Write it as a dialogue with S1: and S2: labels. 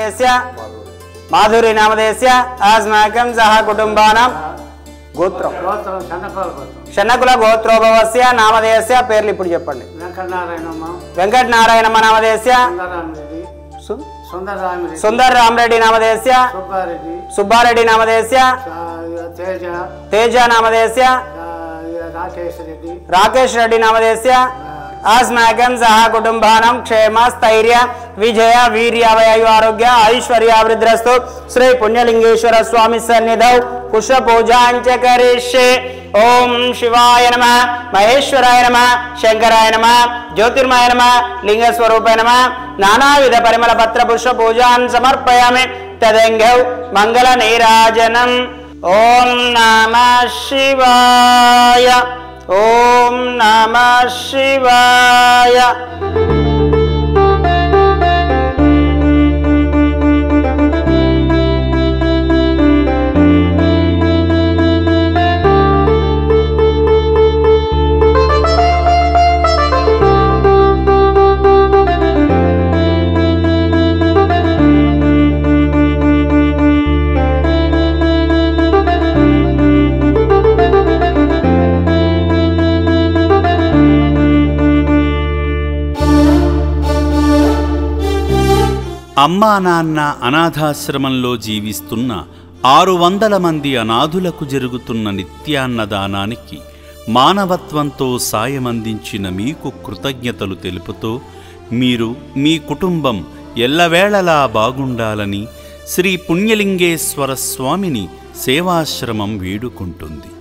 S1: నామధేయస్య మాధురి నామధేయస్య అస్మాకం సహ కుటుంబానాం గోత్రం షణకుల గోత్రోభవస్య నామధేయస్య పేర్లు ఇప్పుడు చెప్పండి. వెంకటనారాయణమ్మ నామధేయస్య సుందర్ రామరెడ్డి నామధేయస్య సుబ్బారెడ్డి నామధేయస్య తేజ నామధేయస్య రాకేష్ రెడ్డి నామధేయస్య अस्माकं सह कुटुंबानां क्षेम स्थैर्य विजय वीर्यावयु आरोग्य ऐश्वर्यावृद्धिरस्तु श्री पुण्यलिंगेश्वर स्वामी सन्निधौ पुष्प पूजांच करिष्ये। ओम शिवाय नमः, महेश्वराय नमः, शंकराय नमः, ज्योतिर्मय नमः, लिंग स्वरूपाय नमः। नानाविध परिमल पत्र पुष्प पूजान् समर्पयामि। तदंगौ मंगल नीराजनम्। ओम नमः शिवाय। ओम नमः शिवाय।
S2: అమ్మా నాన్న అనాథాశ్రమంలో జీవిస్తున్న 600 మంది అనాథులకు జరుగుతున్న నిత్యాన్నదానానికి మానవత్వంతో సాయమందించిన మీకు కృతజ్ఞతలు తెలుపుతూ మీరు మీ కుటుంబం ఎల్లవేళలా బాగుండాలని శ్రీ పుణ్యలింగేశ్వర స్వామిని సేవాశ్రమం వేడుకుంటుంది.